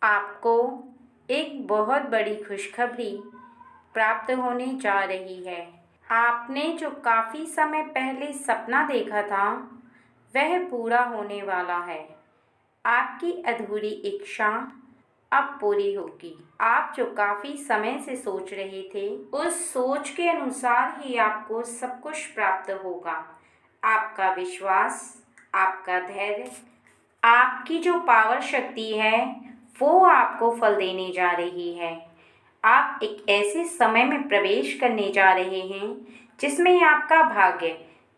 आपको एक बहुत बड़ी खुशखबरी प्राप्त होने जा रही है। आपने जो काफ़ी समय पहले सपना देखा था, वह पूरा होने वाला है। आपकी अधूरी इच्छा अब पूरी होगी। आप जो काफ़ी समय से सोच रहे थे, उस सोच के अनुसार ही आपको सब कुछ प्राप्त होगा। आपका विश्वास, आपका धैर्य, आपकी जो पावर शक्ति है, वो आपको फल देने जा रही है। आप एक ऐसे समय में प्रवेश करने जा रहे हैं जिसमें आपका भाग्य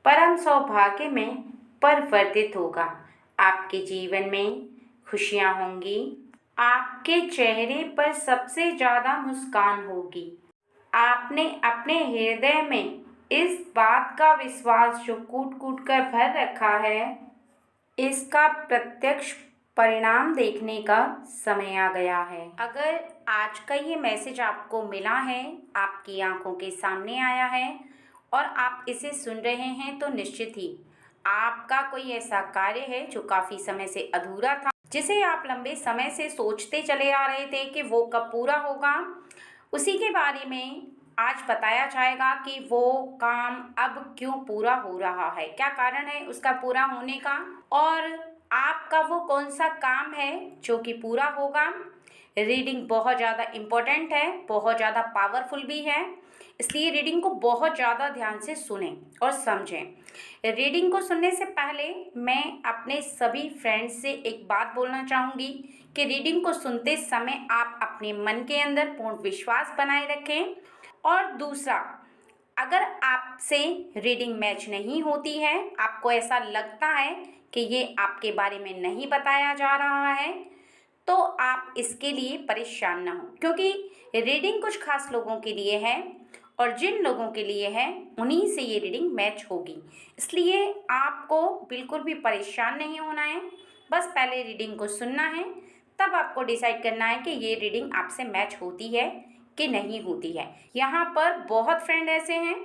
परम सौभाग्य में परिवर्तित होगा। आपके जीवन में खुशियाँ होंगी। आपके चेहरे पर सबसे ज़्यादा मुस्कान होगी। आपने अपने हृदय में इस बात का विश्वास जो कूट कूट कर भर रखा है, इसका प्रत्यक्ष परिणाम देखने का समय आ गया है। अगर आज का ये मैसेज आपको मिला है, आपकी आंखों के सामने आया है और आप इसे सुन रहे हैं, तो निश्चित ही आपका कोई ऐसा कार्य है जो काफ़ी समय से अधूरा था, जिसे आप लंबे समय से सोचते चले आ रहे थे कि वो कब पूरा होगा। उसी के बारे में आज बताया जाएगा कि वो काम अब क्यों पूरा हो रहा है, क्या कारण है उसका पूरा होने का, और आपका वो कौन सा काम है जो कि पूरा होगा। रीडिंग बहुत ज़्यादा इम्पोर्टेंट है, बहुत ज़्यादा पावरफुल भी है, इसलिए रीडिंग को बहुत ज़्यादा ध्यान से सुनें और समझें। रीडिंग को सुनने से पहले मैं अपने सभी फ्रेंड्स से एक बात बोलना चाहूँगी कि रीडिंग को सुनते समय आप अपने मन के अंदर पूर्ण विश्वास बनाए रखें। और दूसरा, अगर आपसे रीडिंग मैच नहीं होती है, आपको ऐसा लगता है कि ये आपके बारे में नहीं बताया जा रहा है, तो आप इसके लिए परेशान ना हो, क्योंकि रीडिंग कुछ खास लोगों के लिए है और जिन लोगों के लिए है उन्हीं से ये रीडिंग मैच होगी। इसलिए आपको बिल्कुल भी परेशान नहीं होना है, बस पहले रीडिंग को सुनना है, तब आपको डिसाइड करना है कि ये रीडिंग आपसे मैच होती है कि नहीं होती है। यहाँ पर बहुत फ्रेंड ऐसे हैं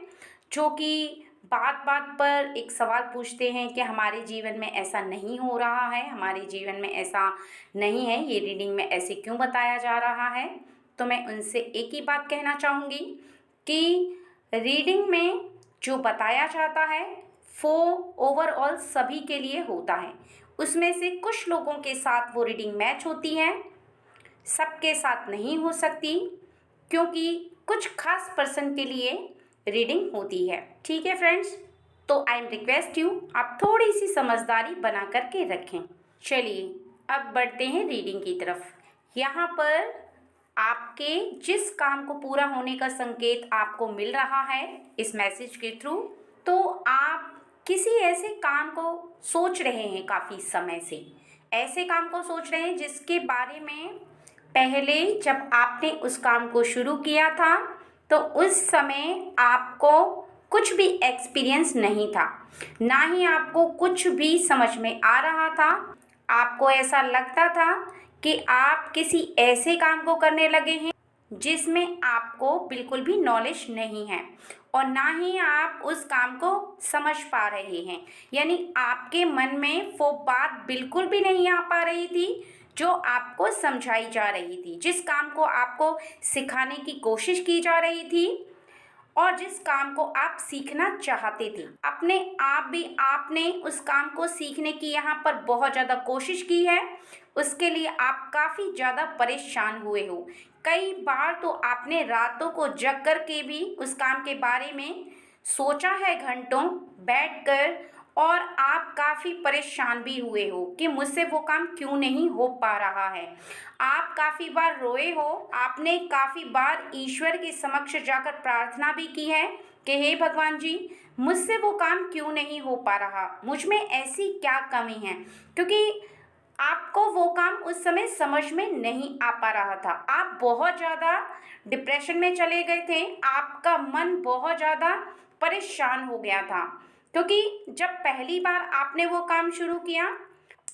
जो कि बात बात पर एक सवाल पूछते हैं कि हमारे जीवन में ऐसा नहीं हो रहा है, हमारे जीवन में ऐसा नहीं है, ये रीडिंग में ऐसे क्यों बताया जा रहा है। तो मैं उनसे एक ही बात कहना चाहूँगी कि रीडिंग में जो बताया जाता है वो ओवरऑल सभी के लिए होता है। उसमें से कुछ लोगों के साथ वो रीडिंग मैच होती है, सबके साथ नहीं हो सकती, क्योंकि कुछ खास पर्सन के लिए रीडिंग होती है। ठीक है फ्रेंड्स, तो आई एम रिक्वेस्ट यू, आप थोड़ी सी समझदारी बना करके रखें। चलिए अब बढ़ते हैं रीडिंग की तरफ। यहाँ पर आपके जिस काम को पूरा होने का संकेत आपको मिल रहा है इस मैसेज के थ्रू, तो आप किसी ऐसे काम को सोच रहे हैं काफ़ी समय से, ऐसे काम को सोच रहे हैं जिसके बारे में पहले जब आपने उस काम को शुरू किया था तो उस समय आपको कुछ भी एक्सपीरियंस नहीं था, ना ही आपको कुछ भी समझ में आ रहा था। आपको ऐसा लगता था कि आप किसी ऐसे काम को करने लगे हैं जिसमें आपको बिल्कुल भी नॉलेज नहीं है और ना ही आप उस काम को समझ पा रहे हैं, यानी आपके मन में वो बात बिल्कुल भी नहीं आ पा रही थी जो आपको समझाई जा रही थी, जिस काम को आपको सिखाने की कोशिश की जा रही थी और जिस काम को आप सीखना चाहते थे। अपने आप भी आपने उस काम को सीखने की यहाँ पर बहुत ज़्यादा कोशिश की है, उसके लिए आप काफ़ी ज़्यादा परेशान हुए हो। कई बार तो आपने रातों को जग कर के भी उस काम के बारे में सोचा है, घंटों बैठकर, और आप काफ़ी परेशान भी हुए हो कि मुझसे वो काम क्यों नहीं हो पा रहा है। आप काफ़ी बार रोए हो, आपने काफ़ी बार ईश्वर के समक्ष जाकर प्रार्थना भी की है कि हे भगवान जी, मुझसे वो काम क्यों नहीं हो पा रहा, मुझ में ऐसी क्या कमी है, क्योंकि आपको वो काम उस समय समझ में नहीं आ पा रहा था। आप बहुत ज़्यादा डिप्रेशन में चले गए थे, आपका मन बहुत ज़्यादा परेशान हो गया था, क्योंकि जब पहली बार आपने वो काम शुरू किया,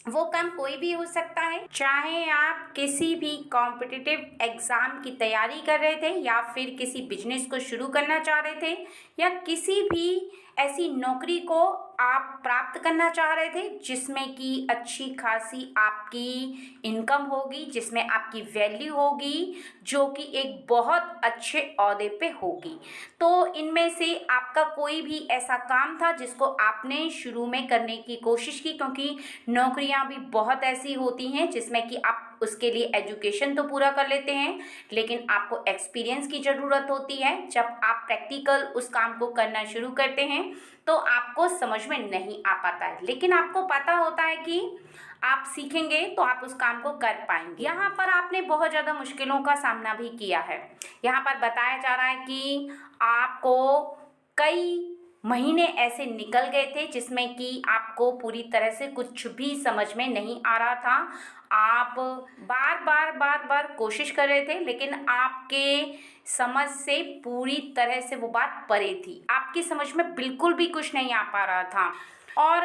वो काम कोई भी हो सकता है, चाहे आप किसी भी कॉम्पिटिटिव एग्ज़ाम की तैयारी कर रहे थे या फिर किसी बिजनेस को शुरू करना चाह रहे थे या किसी भी ऐसी नौकरी को आप प्राप्त करना चाह रहे थे, जिसमें कि अच्छी खासी आपकी इनकम होगी, जिसमें आपकी वैल्यू होगी, जो कि एक बहुत अच्छे ओहदे पे होगी। तो इनमें से आपका कोई भी ऐसा काम था जिसको आपने शुरू में करने की कोशिश की, क्योंकि नौकरियां भी बहुत ऐसी होती हैं जिसमें कि आप उसके लिए एजुकेशन तो पूरा कर लेते हैं, लेकिन आपको एक्सपीरियंस की ज़रूरत होती है। जब आप प्रैक्टिकल उस काम को करना शुरू करते हैं तो आपको समझ में नहीं आ पाता है, लेकिन आपको पता होता है कि आप सीखेंगे तो आप उस काम को कर पाएंगे। यहाँ पर आपने बहुत ज़्यादा मुश्किलों का सामना भी किया है। यहाँ पर बताया जा रहा है कि आपको कई महीने ऐसे निकल गए थे जिसमें कि आपको पूरी तरह से कुछ भी समझ में नहीं आ रहा था। आप बार बार कोशिश कर रहे थे, लेकिन आपके समझ से पूरी तरह से वो बात परे थी। आपकी समझ में बिल्कुल भी कुछ नहीं आ पा रहा था। और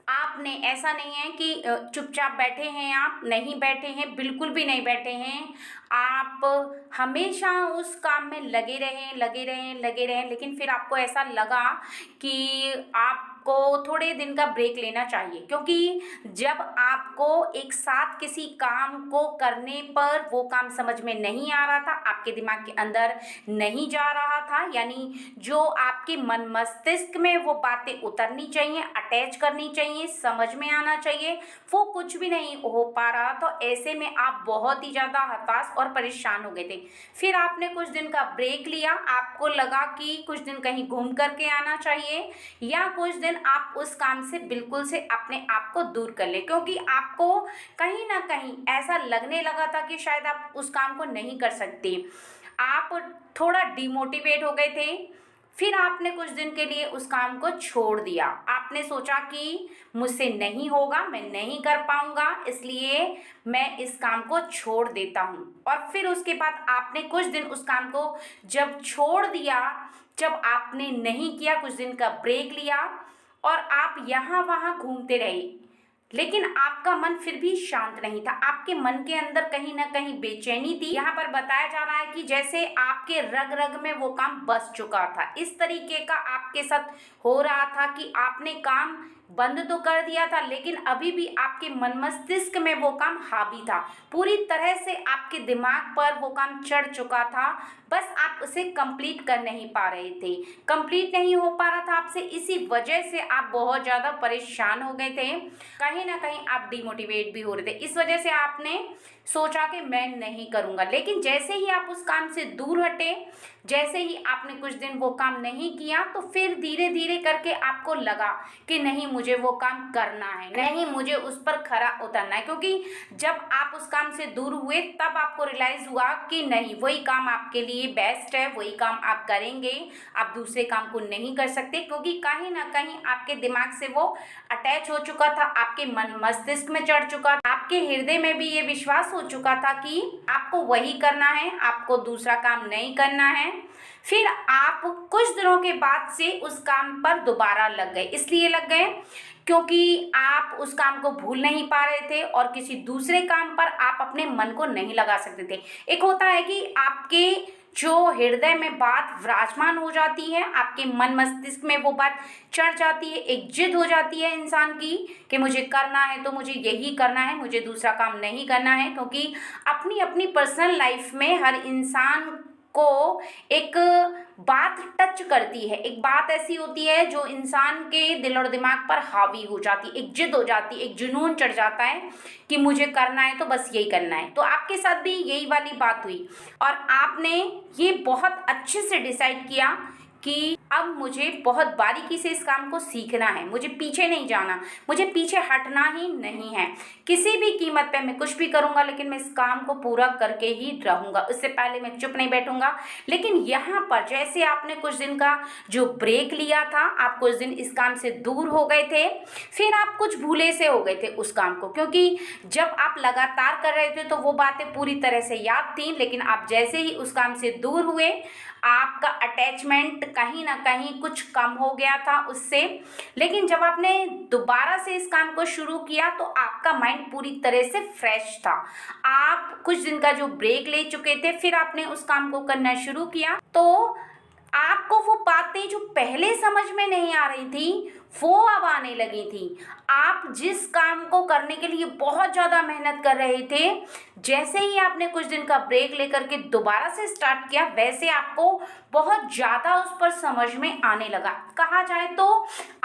आपने, ऐसा नहीं है कि चुपचाप बैठे हैं, आप नहीं बैठे हैं, बिल्कुल भी नहीं बैठे हैं। आप हमेशा उस काम में लगे रहें, लेकिन फिर आपको ऐसा लगा कि आपको थोड़े दिन का ब्रेक लेना चाहिए, क्योंकि जब आपको एक साथ किसी काम को करने पर वो काम समझ में नहीं आ रहा था, आपके दिमाग के अंदर नहीं जा रहा था, यानी जो आपके मन मस्तिष्क में वो बातें उतरनी चाहिए, अटैच करनी चाहिए, समझ में आना चाहिए, वो कुछ भी नहीं हो पा रहा। तो ऐसे में आप बहुत ही ज़्यादा हताश और परेशान हो गए थे। फिर आपने कुछ दिन का ब्रेक लिया। आपको लगा कि कुछ दिन कहीं घूम करके आना चाहिए, या कुछ दिन आप उस काम से बिल्कुल से अपने आप को दूर कर ले, क्योंकि आपको कहीं ना कहीं ऐसा लगने लगा था कि शायद आप उस काम को नहीं कर सकते। आप थोड़ा डिमोटिवेट हो गए थे। फिर आपने कुछ दिन के लिए उस काम को छोड़ दिया। आपने सोचा कि मुझसे नहीं होगा, मैं नहीं कर पाऊंगा, इसलिए मैं इस काम को छोड़ देता हूँ। और फिर उसके बाद आपने कुछ दिन उस काम को जब छोड़ दिया, जब आपने नहीं किया, कुछ दिन का ब्रेक लिया और आप यहाँ वहाँ घूमते रहे, लेकिन आपका मन फिर भी शांत नहीं था। आपके मन के अंदर कहीं ना कहीं बेचैनी थी। यहाँ पर बताया जा रहा है कि जैसे आपके रग रग में वो काम बस चुका था। इस तरीके का आपके साथ हो रहा था कि आपने काम बंद तो कर दिया था, लेकिन अभी भी आपके मन मस्तिष्क में वो काम हावी था। पूरी तरह से आपके दिमाग पर वो काम चढ़ चुका था, बस आप उसे कंप्लीट कर नहीं पा रहे थे, कंप्लीट नहीं हो पा रहा था आपसे। इसी वजह से आप बहुत ज़्यादा परेशान हो गए थे, कहीं ना कहीं आप डिमोटिवेट भी हो रहे थे। इस वजह से आपने सोचा कि मैं नहीं करूँगा, लेकिन जैसे ही आप उस काम से दूर हटे, जैसे ही आपने कुछ दिन वो काम नहीं किया, तो फिर धीरे धीरे करके आपको लगा कि नहीं, मुझे वो काम करना है, नहीं, मुझे उस पर खरा उतरना है। क्योंकि जब आप उस काम से दूर हुए तब आपको रियलाइज़ हुआ कि नहीं, वही काम आपके लिए बेस्ट है, वही काम आप करेंगे, आप दूसरे काम को नहीं कर सकते, क्योंकि कहीं ना कहीं आपके दिमाग से वो अटैच हो चुका था, आपके मन मस्तिष्क में चढ़ चुका था, आपके हृदय में भी ये विश्वास हो चुका था कि आपको वही करना है, आपको दूसरा काम नहीं करना है। फिर आप कुछ दिनों के बाद से उस काम पर दोबारा लग गए। इसलिए लग गए क्योंकि आप उस काम को भूल नहीं पा रहे थे और किसी दूसरे काम पर आप अपने मन को नहीं लगा सकते थे। एक होता है कि आपके जो हृदय में बात विराजमान हो जाती है, आपके मन मस्तिष्क में वो बात चढ़ जाती है, एक जिद हो जाती है इंसान की कि मुझे करना है तो मुझे यही करना है, मुझे दूसरा काम नहीं करना है। क्योंकि अपनी अपनी पर्सनल लाइफ में हर इंसान को एक बात टच करती है, एक बात ऐसी होती है जो इंसान के दिल और दिमाग पर हावी हो जाती है, एक जिद हो जाती है, एक जुनून चढ़ जाता है कि मुझे करना है तो बस यही करना है। तो आपके साथ भी यही वाली बात हुई और आपने ये बहुत अच्छे से डिसाइड किया कि अब मुझे बहुत बारीकी से इस काम को सीखना है, मुझे पीछे नहीं जाना, मुझे पीछे हटना ही नहीं है। किसी भी कीमत पे मैं कुछ भी करूँगा, लेकिन मैं इस काम को पूरा करके ही रहूँगा, उससे पहले मैं चुप नहीं बैठूँगा। लेकिन यहाँ पर जैसे आपने कुछ दिन का जो ब्रेक लिया था, आप कुछ दिन इस काम से दूर हो गए थे, फिर आप कुछ भूले से हो गए थे उस काम को, क्योंकि जब आप लगातार कर रहे थे तो वो बातें पूरी तरह से याद थी, लेकिन आप जैसे ही उस काम से दूर हुए, आपका अटैचमेंट कहीं ना कहीं कुछ कम हो गया था उससे। लेकिन जब आपने दोबारा से इस काम को शुरू किया तो आपका माइंड पूरी तरह से फ्रेश था। आप कुछ दिन का जो ब्रेक ले चुके थे, फिर आपने उस काम को करना शुरू किया, तो आपको वो बातें जो पहले समझ में नहीं आ रही थी वो अब आने लगी थी। आप जिस काम को करने के लिए बहुत ज़्यादा मेहनत कर रहे थे, जैसे ही आपने कुछ दिन का ब्रेक लेकर के दोबारा से स्टार्ट किया, वैसे आपको बहुत ज़्यादा उस पर समझ में आने लगा। कहा जाए तो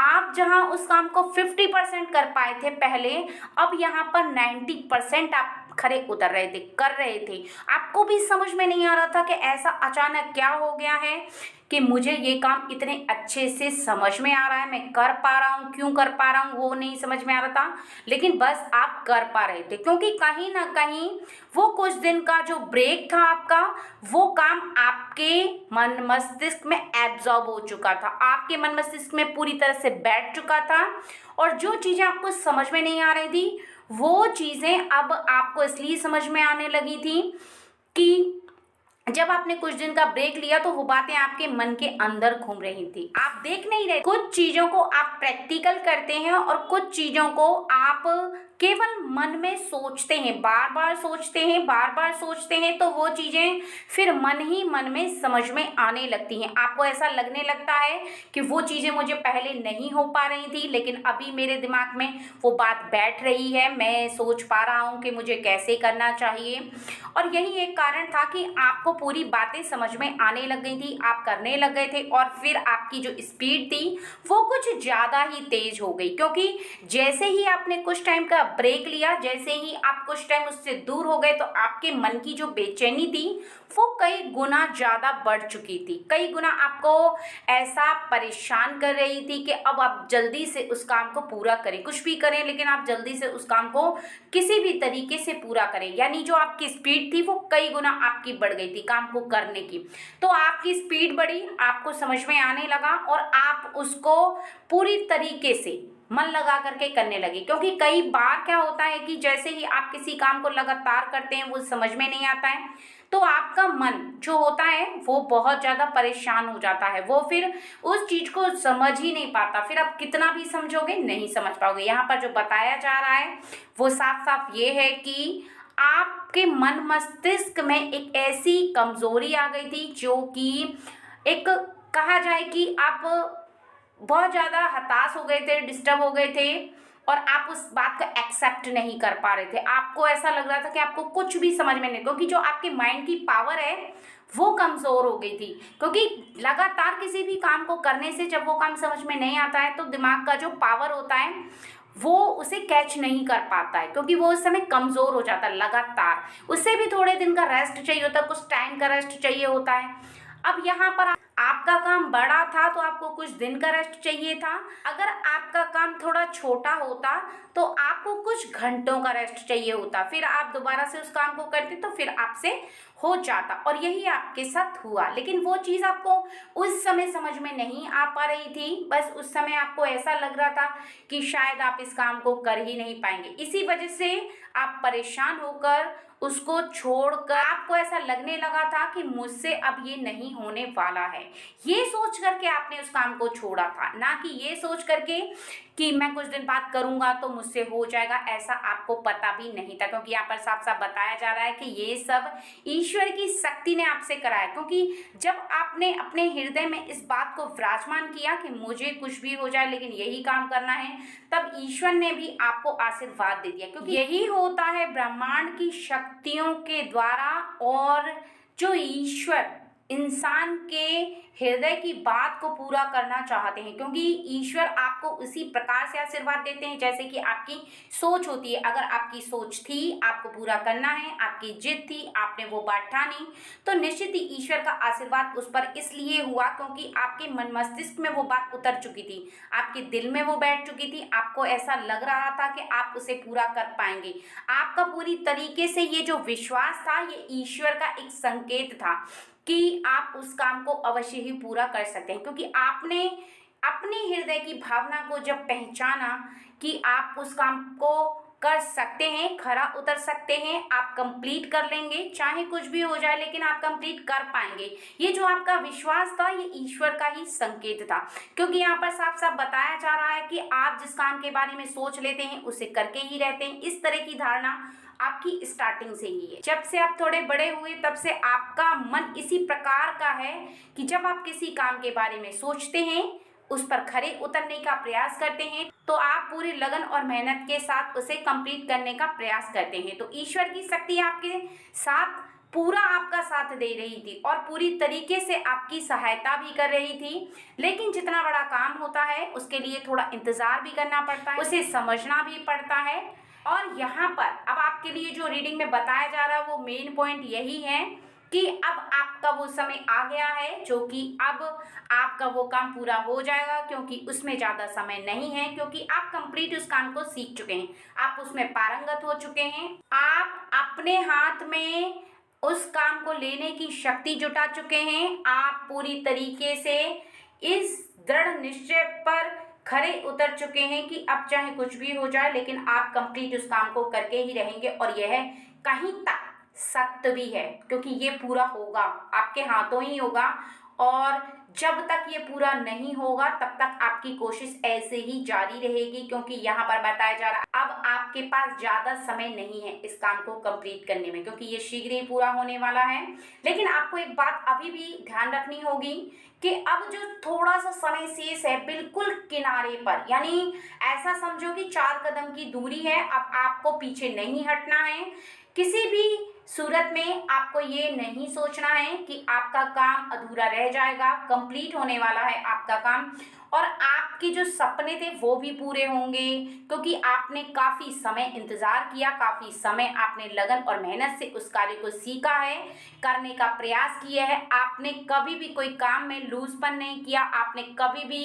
आप जहां उस काम को 50% कर पाए थे पहले, अब यहाँ पर 90% आप खरे उतर रहे थे, कर रहे थे। आपको भी समझ में नहीं आ रहा था कि ऐसा अचानक क्या हो गया है कि मुझे ये काम इतने अच्छे से समझ में आ रहा है, मैं कर पा रहा हूँ, क्यों कर पा रहा हूँ वो नहीं समझ में आ रहा था, लेकिन बस आप कर पा रहे थे क्योंकि कहीं ना कहीं वो कुछ दिन का जो ब्रेक था आपका, वो काम आपके मन मस्तिष्क में एब्जॉर्ब हो चुका था, आपके मन मस्तिष्क में पूरी तरह से बैठ चुका था। और जो चीज़ें आपको समझ में नहीं आ रही थी, वो चीज़ें अब आपको इसलिए समझ में आने लगी थी कि जब आपने कुछ दिन का ब्रेक लिया तो वो बातें आपके मन के अंदर घूम रही थी, आप देख नहीं रहे। कुछ चीजों को आप प्रैक्टिकल करते हैं और कुछ चीजों को आप केवल मन में सोचते हैं, बार बार सोचते हैं, बार बार सोचते हैं, तो वो चीजें फिर मन ही मन में समझ में आने लगती हैं। आपको ऐसा लगने लगता है कि वो चीजें मुझे पहले नहीं हो पा रही थी, लेकिन अभी मेरे दिमाग में वो बात बैठ रही है, मैं सोच पा रहा हूँ कि मुझे कैसे करना चाहिए। और यही एक कारण था कि आपको पूरी बातें समझ में आने लग गई थी, आप करने लग गए थे, और फिर आपकी जो स्पीड थी वो कुछ ज़्यादा ही तेज हो गई, क्योंकि जैसे ही आपने कुछ टाइम का ब्रेक लिया, जैसे ही आप कुछ टाइम उससे दूर हो गए, तो आपके मन की जो बेचैनी थी वो कई गुना ज़्यादा बढ़ चुकी थी, कई गुना आपको ऐसा परेशान कर रही थी कि अब आप जल्दी से उस काम को पूरा करें, कुछ भी करें लेकिन आप जल्दी से उस काम को किसी भी तरीके से पूरा करें। यानी जो आपकी स्पीड थी वो कई गुना आपकी बढ़ गई थी काम को करने की। तो आपकी स्पीड बढ़ी, आपको समझ में आने लगा और आप उसको पूरी तरीके से मन लगा करके करने लगे। क्योंकि कई बार क्या होता है कि जैसे ही आप किसी काम को लगातार करते हैं, वो समझ में नहीं आता है, तो आपका मन जो होता है वो बहुत ज़्यादा परेशान हो जाता है, वो फिर उस चीज़ को समझ ही नहीं पाता, फिर आप कितना भी समझोगे नहीं समझ पाओगे। यहाँ पर जो बताया जा रहा है वो साफ साफ ये है कि आपके मन मस्तिष्क में एक ऐसी कमजोरी आ गई थी जो कि एक कहा जाए कि आप बहुत ज़्यादा हताश हो गए थे, डिस्टर्ब हो गए थे, और आप उस बात को एक्सेप्ट नहीं कर पा रहे थे। आपको ऐसा लग रहा था कि आपको कुछ भी समझ में नहीं, क्योंकि जो आपके माइंड की पावर है वो कमज़ोर हो गई थी। क्योंकि लगातार किसी भी काम को करने से जब वो काम समझ में नहीं आता है तो दिमाग का जो पावर होता है वो उसे कैच नहीं कर पाता है, क्योंकि वो उस समय कमज़ोर हो जाता है लगातार। उससे भी थोड़े दिन का रेस्ट चाहिए होता है, कुछ टाइम का रेस्ट चाहिए होता है। अब यहाँ पर आपका काम बड़ा था तो आपको कुछ दिन का रेस्ट चाहिए था, अगर आपका काम थोड़ा छोटा होता तो आपको कुछ घंटों का रेस्ट चाहिए होता, फिर आप दोबारा से उस काम को करते तो फिर आपसे हो जाता। और यही आपके साथ हुआ, लेकिन वो चीज़ आपको उस समय समझ में नहीं आ पा रही थी। बस उस समय आपको ऐसा लग रहा था कि शायद आप इस काम को कर ही नहीं पाएंगे, इसी वजह से आप परेशान होकर उसको छोड़कर आपको ऐसा लगने लगा था कि मुझसे अब ये नहीं होने वाला है। ये सोच करके आपने उस काम को छोड़ा था, ना कि ये सोच करके कि मैं कुछ दिन बाद करूँगा तो मुझसे हो जाएगा, ऐसा आपको पता भी नहीं था। क्योंकि यहाँ पर साफ साफ बताया जा रहा है कि ये सब ईश्वर की शक्ति ने आपसे कराया। क्योंकि जब आपने अपने हृदय में इस बात को विराजमान किया कि मुझे कुछ भी हो जाए लेकिन यही काम करना है, तब ईश्वर ने भी आपको आशीर्वाद दे दिया। क्योंकि यही होता है ब्रह्मांड की शक्तियों के द्वारा, और जो ईश्वर इंसान के हृदय की बात को पूरा करना चाहते हैं, क्योंकि ईश्वर आपको उसी प्रकार से आशीर्वाद देते हैं जैसे कि आपकी सोच होती है। अगर आपकी सोच थी आपको पूरा करना है, आपकी जिद थी, आपने वो बात ठानी, तो निश्चित ही ईश्वर का आशीर्वाद उस पर इसलिए हुआ क्योंकि आपके मन मस्तिष्क में वो बात उतर चुकी थी, आपके दिल में वो बैठ चुकी थी, आपको ऐसा लग रहा था कि आप उसे पूरा कर पाएंगे। आपका पूरी तरीके से ये जो विश्वास था ये ईश्वर का एक संकेत था कि आप उस काम को अवश्य ही पूरा कर सकते हैं। क्योंकि आपने अपनी हृदय की भावना को जब पहचाना कि आप उस काम को कर सकते हैं, खरा उतर सकते हैं, आप कंप्लीट कर लेंगे, चाहे कुछ भी हो जाए लेकिन आप कंप्लीट कर पाएंगे, ये जो आपका विश्वास था ये ईश्वर का ही संकेत था। क्योंकि यहाँ पर साफ साफ बताया जा रहा है कि आप जिस काम के बारे में सोच लेते हैं उसे करके ही रहते हैं। इस तरह की धारणा आपकी स्टार्टिंग से ही है। जब से आप थोड़े बड़े हुए तब से आपका मन इसी प्रकार का है कि जब आप किसी काम के बारे में सोचते हैं उस पर खरे उतरने का प्रयास करते हैं तो आप पूरी लगन और मेहनत के साथ उसे कंप्लीट करने का प्रयास करते हैं। तो ईश्वर की शक्ति आपके साथ पूरा आपका साथ दे रही थी और पूरी तरीके से आपकी सहायता भी कर रही थी। लेकिन जितना बड़ा काम होता है उसके लिए थोड़ा इंतज़ार भी करना पड़ता है, उसे समझना भी पड़ता है। और यहाँ पर अब आपके लिए जो रीडिंग में बताया जा रहा है वो मेन पॉइंट यही है कि अब आपका वो समय आ गया है जो कि अब आपका वो काम पूरा हो जाएगा, क्योंकि उसमें ज़्यादा समय नहीं है, क्योंकि आप कंप्लीट उस काम को सीख चुके हैं, आप उसमें पारंगत हो चुके हैं, आप अपने हाथ में उस काम को लेने की शक्ति जुटा चुके हैं, आप पूरी तरीके से इस दृढ़ निश्चय पर खरे उतर चुके हैं कि अब चाहे कुछ भी हो जाए लेकिन आप कंप्लीट उस काम को करके ही रहेंगे। और यह कहीं तक सत्य भी है, क्योंकि ये पूरा होगा, आपके हाथों ही होगा। और जब तक ये पूरा नहीं होगा तब तक आपकी कोशिश ऐसे ही जारी रहेगी, क्योंकि यहाँ पर बताया जा रहा है अब आपके पास ज़्यादा समय नहीं है इस काम को कंप्लीट करने में, क्योंकि ये शीघ्र ही पूरा होने वाला है। लेकिन आपको एक बात अभी भी ध्यान रखनी होगी कि अब जो थोड़ा सा समय शेष है बिल्कुल किनारे पर, यानी ऐसा समझो कि 4 कदम की दूरी है, अब आपको पीछे नहीं हटना है। किसी भी सूरत में आपको ये नहीं सोचना है कि आपका काम अधूरा रह जाएगा, कंप्लीट होने वाला है आपका काम, और आपके जो सपने थे वो भी पूरे होंगे, क्योंकि आपने काफ़ी समय इंतज़ार किया, काफ़ी समय आपने लगन और मेहनत से उस कार्य को सीखा है, करने का प्रयास किया है। आपने कभी भी कोई काम में लूजपन नहीं किया, आपने कभी भी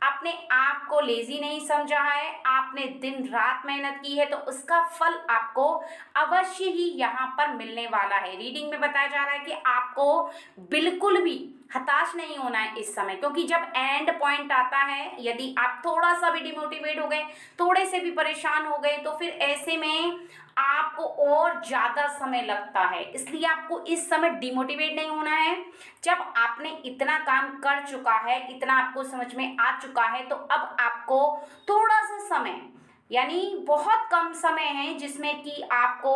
अपने आप को लेजी नहीं समझा है, आपने दिन रात मेहनत की है, तो उसका फल आपको अवश्य ही यहाँ पर मिलने वाला है। रीडिंग में बताया जा रहा है कि आपको बिल्कुल भी हताश नहीं होना है इस समय, क्योंकि जब एंड पॉइंट आता है, यदि आप थोड़ा सा भी डिमोटिवेट हो गए, थोड़े से भी परेशान हो गए, तो फिर ऐसे में आपको और ज़्यादा समय लगता है। इसलिए आपको इस समय डिमोटिवेट नहीं होना है। जब आपने इतना काम कर चुका है, इतना आपको समझ में आ चुका है, तो अब आपको थोड़ा सा समय, यानी बहुत कम समय है जिसमें कि आपको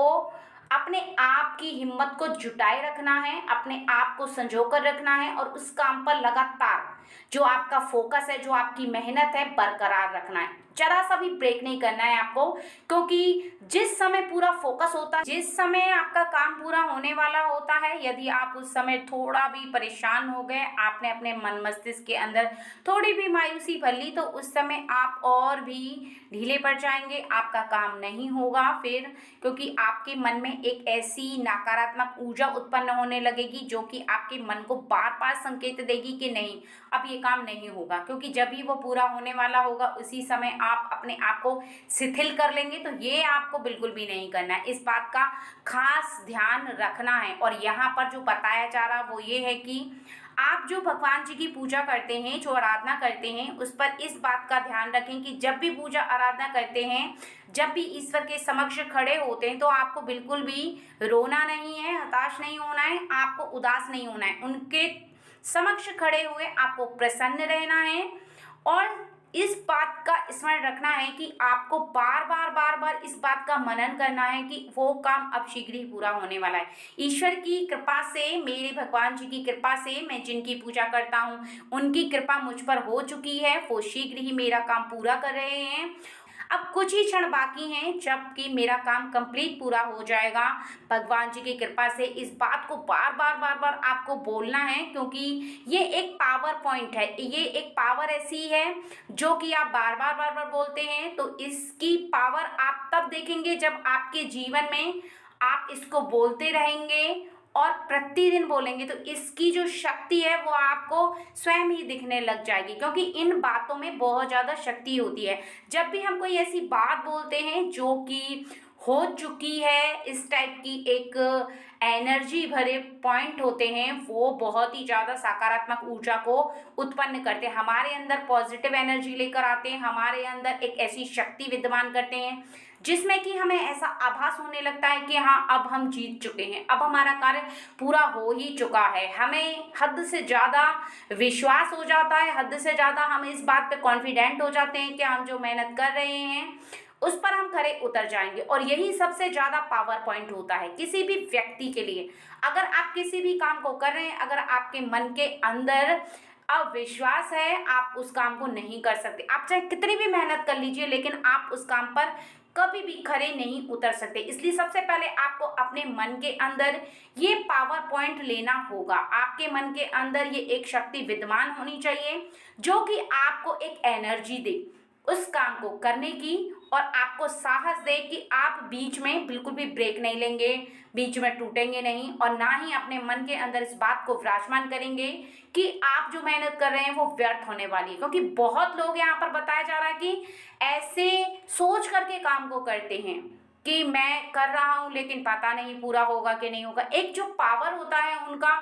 अपने आप की हिम्मत को जुटाए रखना है, अपने आप को संजो कर रखना है और उस काम पर लगातार जो आपका फोकस है, जो आपकी मेहनत है, बरकरार रखना है। जरा सा भी ब्रेक नहीं करना है आपको, क्योंकि जिस समय पूरा फोकस होता है, जिस समय आपका काम पूरा होने वाला होता है, यदि आप उस समय थोड़ा भी परेशान हो गए, आपने अपने मन मस्तिष्क के अंदर थोड़ी भी मायूसी भर ली, तो उस समय आप और भी ढीले पड़ जाएंगे, आपका काम नहीं होगा फिर, क्योंकि आपके मन में एक ऐसी नकारात्मक ऊर्जा उत्पन्न होने लगेगी जो कि आपके मन को बार बार संकेत देगी कि नहीं, अब ये काम नहीं होगा। क्योंकि जब भी वो पूरा होने वाला होगा उसी समय आप अपने आप को शिथिल कर लेंगे, तो ये आपको बिल्कुल भी नहीं करना है। इस बात का खास ध्यान रखना है। और यहाँ पर जो बताया जा रहा वो ये है कि आप जो भगवान जी की पूजा करते हैं, जो आराधना करते हैं, उस पर इस बात का ध्यान रखें कि जब भी पूजा आराधना करते हैं, जब भी ईश्वर के समक्ष खड़े होते हैं, तो आपको बिल्कुल भी रोना नहीं है, हताश नहीं होना है, आपको उदास नहीं होना है। उनके समक्ष खड़े हुए आपको प्रसन्न रहना है और इस बात का स्मरण रखना है कि आपको बार बार इस बात का मनन करना है कि वो काम अब शीघ्र ही पूरा होने वाला है। ईश्वर की कृपा से, मेरे भगवान जी की कृपा से, मैं जिनकी पूजा करता हूँ उनकी कृपा मुझ पर हो चुकी है, वो शीघ्र ही मेरा काम पूरा कर रहे हैं। अब कुछ ही क्षण बाकी हैं जबकि मेरा काम कंप्लीट पूरा हो जाएगा। भगवान जी की कृपा से इस बात को बार बार आपको बोलना है, क्योंकि ये एक पावर पॉइंट है, ये एक पावर ऐसी है जो कि आप बार बार बोलते हैं, तो इसकी पावर आप तब देखेंगे जब आपके जीवन में आप इसको बोलते रहेंगे और प्रतिदिन बोलेंगे, तो इसकी जो शक्ति है वो आपको स्वयं ही दिखने लग जाएगी, क्योंकि इन बातों में बहुत ज़्यादा शक्ति होती है। जब भी हम कोई ऐसी बात बोलते हैं जो कि हो चुकी है, इस टाइप की एक एनर्जी भरे पॉइंट होते हैं, वो बहुत ही ज़्यादा सकारात्मक ऊर्जा को उत्पन्न करते हैं, हमारे अंदर पॉजिटिव एनर्जी लेकर आते हैं, हमारे अंदर एक ऐसी शक्ति विद्यमान करते हैं जिसमें कि हमें ऐसा आभास होने लगता है कि हाँ, अब हम जीत चुके हैं, अब हमारा कार्य पूरा हो ही चुका है। हमें हद से ज़्यादा विश्वास हो जाता है, हद से ज़्यादा हम इस बात पे कॉन्फिडेंट हो जाते हैं कि हम जो मेहनत कर रहे हैं उस पर हम खरे उतर जाएंगे। और यही सबसे ज़्यादा पावर पॉइंट होता है किसी भी व्यक्ति के लिए। अगर आप किसी भी काम को कर रहे हैं, अगर आपके मन के अंदर अविश्वास है, आप उस काम को नहीं कर सकते। आप चाहे कितनी भी मेहनत कर लीजिए, लेकिन आप उस काम पर कभी भी खरे नहीं उतर सकते। इसलिए सबसे पहले आपको अपने मन के अंदर ये पावर पॉइंट लेना होगा। आपके मन के अंदर ये एक शक्ति विद्यमान होनी चाहिए जो कि आपको एक एनर्जी दे उस काम को करने की, और आपको साहस दे कि आप बीच में बिल्कुल भी ब्रेक नहीं लेंगे, बीच में टूटेंगे नहीं, और ना ही अपने मन के अंदर इस बात को विराजमान करेंगे कि आप जो मेहनत कर रहे हैं वो व्यर्थ होने वाली है। क्योंकि बहुत लोग यहाँ पर बताया जा रहा है कि ऐसे सोच करके काम को करते हैं कि मैं कर रहा हूँ लेकिन पता नहीं पूरा होगा कि नहीं होगा। एक जो पावर होता है उनका,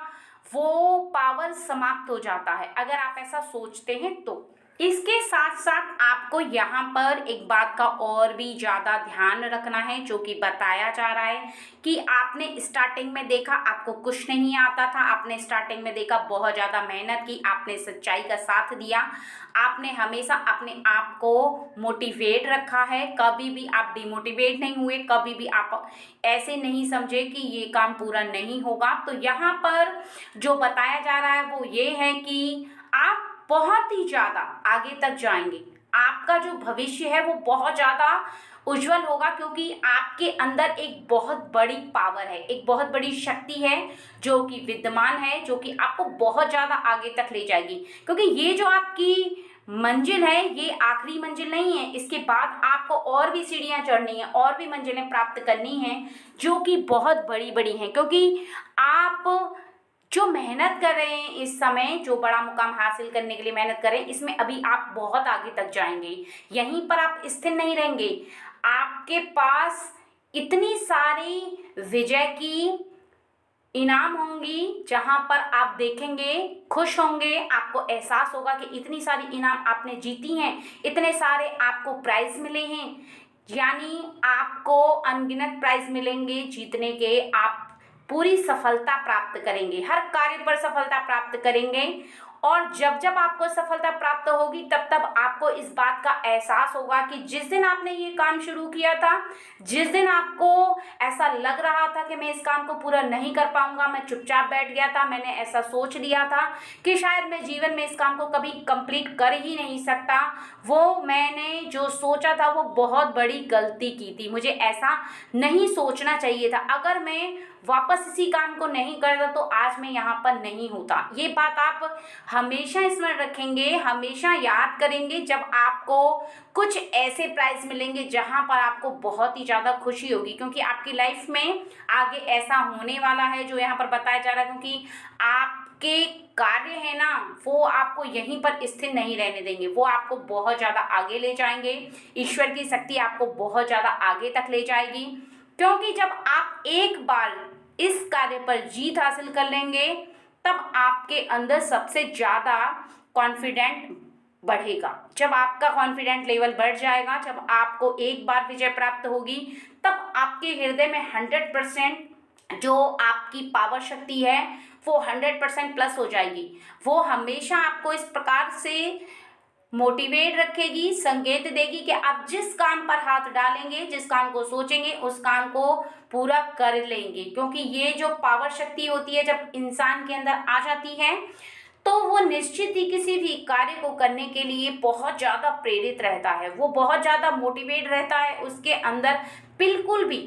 वो पावर समाप्त हो जाता है अगर आप ऐसा सोचते हैं तो। इसके साथ साथ आपको यहाँ पर एक बात का और भी ज़्यादा ध्यान रखना है जो कि बताया जा रहा है कि आपने स्टार्टिंग में देखा आपको कुछ नहीं आता था, आपने स्टार्टिंग में देखा बहुत ज़्यादा मेहनत की, आपने सच्चाई का साथ दिया, आपने हमेशा अपने आप को मोटिवेट रखा है, कभी भी आप डिमोटिवेट नहीं हुए, कभी भी आप ऐसे नहीं समझे कि ये काम पूरा नहीं होगा। तो यहाँ पर जो बताया जा रहा है वो ये है कि आप बहुत ही ज़्यादा आगे तक जाएंगे, आपका जो भविष्य है वो बहुत ज़्यादा उज्जवल होगा, क्योंकि आपके अंदर एक बहुत बड़ी पावर है, एक बहुत बड़ी शक्ति है जो कि विद्यमान है, जो कि आपको बहुत ज़्यादा आगे तक ले जाएगी। क्योंकि ये जो आपकी मंजिल है ये आखिरी मंजिल नहीं है, इसके बाद आपको और भी सीढ़ियाँ चढ़नी है, और भी मंजिलें प्राप्त करनी हैं जो कि बहुत बड़ी बड़ी हैं। क्योंकि आप जो मेहनत कर रहे हैं इस समय, जो बड़ा मुकाम हासिल करने के लिए मेहनत कर रहे हैं, इसमें अभी आप बहुत आगे तक जाएंगे। यहीं पर आप स्थिर नहीं रहेंगे, आपके पास इतनी सारी विजय की इनाम होंगी जहां पर आप देखेंगे, खुश होंगे, आपको एहसास होगा कि इतनी सारी इनाम आपने जीती हैं, इतने सारे आपको प्राइज मिले हैं, यानी आपको अनगिनत प्राइज मिलेंगे जीतने के। आप पूरी सफलता प्राप्त करेंगे, हर कार्य पर सफलता प्राप्त करेंगे, और जब जब आपको सफलता प्राप्त होगी तब तब आपको इस बात का एहसास होगा कि जिस दिन आपने ये काम शुरू किया था, जिस दिन आपको ऐसा लग रहा था कि मैं इस काम को पूरा नहीं कर पाऊंगा, मैं चुपचाप बैठ गया था, मैंने ऐसा सोच लिया था कि शायद मैं जीवन में इस काम को कभी कंप्लीट कर ही नहीं सकता, वो मैंने जो सोचा था वो बहुत बड़ी गलती की थी, मुझे ऐसा नहीं सोचना चाहिए था। अगर मैं वापस इसी काम को नहीं करता तो आज मैं यहाँ पर नहीं होता। ये बात आप हमेशा स्मरण रखेंगे, हमेशा याद करेंगे जब आपको कुछ ऐसे प्राइज मिलेंगे जहाँ पर आपको बहुत ही ज़्यादा खुशी होगी, क्योंकि आपकी लाइफ में आगे ऐसा होने वाला है जो यहाँ पर बताया जा रहा है। क्योंकि आपके कार्य है ना, वो आपको यहीं पर स्थिर नहीं रहने देंगे, वो आपको बहुत ज़्यादा आगे ले जाएंगे। ईश्वर की शक्ति आपको बहुत ज़्यादा आगे तक ले जाएगी, क्योंकि जब आप एक बार इस कार्य पर जीत हासिल कर लेंगे तब आपके अंदर सबसे ज़्यादा कॉन्फिडेंट बढ़ेगा। जब आपका कॉन्फिडेंट लेवल बढ़ जाएगा, जब आपको एक बार विजय प्राप्त होगी, तब आपके हृदय में 100% जो आपकी पावर शक्ति है वो 100% प्लस हो जाएगी। वो हमेशा आपको इस प्रकार से मोटिवेट रखेगी, संकेत देगी कि आप जिस काम पर हाथ डालेंगे, जिस काम को सोचेंगे, उस काम को पूरा कर लेंगे। क्योंकि ये जो पावर शक्ति होती है जब इंसान के अंदर आ जाती है तो वो निश्चित ही किसी भी कार्य को करने के लिए बहुत ज़्यादा प्रेरित रहता है, वो बहुत ज़्यादा मोटिवेट रहता है। उसके अंदर बिल्कुल भी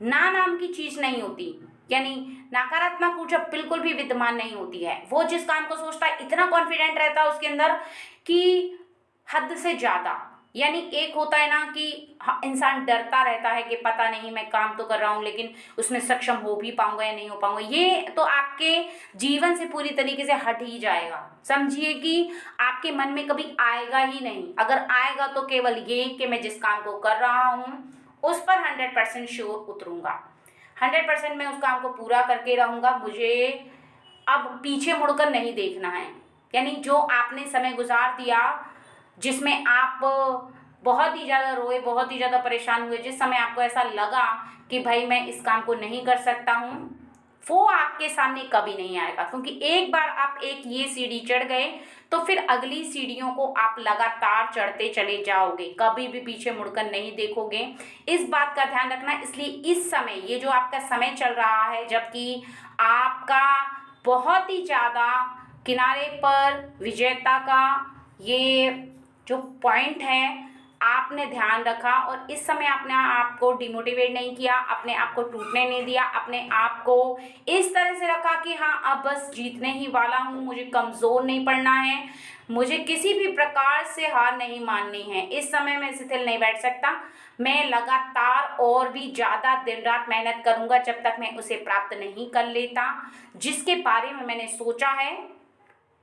ना नाम की चीज़ नहीं होती, यानी नकारात्मक ऊर्जा बिल्कुल भी विद्यमान नहीं होती है। वो जिस काम को सोचता है इतना कॉन्फिडेंट रहता है उसके अंदर कि हद से ज़्यादा। यानी एक होता है ना कि इंसान डरता रहता है कि पता नहीं मैं काम तो कर रहा हूँ लेकिन उसमें सक्षम हो भी पाऊंगा या नहीं हो पाऊंगा, ये तो आपके जीवन से पूरी तरीके से हट ही जाएगा। समझिए कि आपके मन में कभी आएगा ही नहीं। अगर आएगा तो केवल ये कि मैं जिस काम को कर रहा हूँ उस पर 100% श्योर उतरूँगा, 100% मैं उस काम को पूरा करके रहूँगा, मुझे अब पीछे मुड़कर नहीं देखना है। यानी जो आपने समय गुजार दिया जिसमें आप बहुत ही ज़्यादा रोए, बहुत ही ज़्यादा परेशान हुए, जिस समय आपको ऐसा लगा कि भाई मैं इस काम को नहीं कर सकता हूँ, वो आपके सामने कभी नहीं आएगा। क्योंकि एक बार आप एक ये सीढ़ी चढ़ गए तो फिर अगली सीढ़ियों को आप लगातार चढ़ते चले जाओगे, कभी भी पीछे मुड़कर नहीं देखोगे। इस बात का ध्यान रखना। इसलिए इस समय ये जो आपका समय चल रहा है जबकि आपका बहुत ही ज़्यादा किनारे पर विजेता का ये जो पॉइंट है आपने ध्यान रखा और इस समय अपने आप को डिमोटिवेट नहीं किया, अपने आप को टूटने नहीं दिया, अपने आप को इस तरह से रखा कि हाँ अब बस जीतने ही वाला हूँ, मुझे कमज़ोर नहीं पड़ना है, मुझे किसी भी प्रकार से हार नहीं माननी है। इस समय मैं शिथिल नहीं बैठ सकता, मैं लगातार और भी ज़्यादा दिन रात मेहनत करूँगा जब तक मैं उसे प्राप्त नहीं कर लेता जिसके बारे में मैंने सोचा है।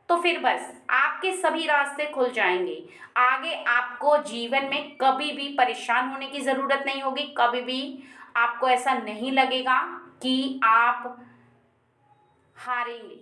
तो फिर बस आपके सभी रास्ते खुल जाएंगे। आगे आपको जीवन में कभी भी परेशान होने की ज़रूरत नहीं होगी, कभी भी आपको ऐसा नहीं लगेगा कि आप हारेंगे।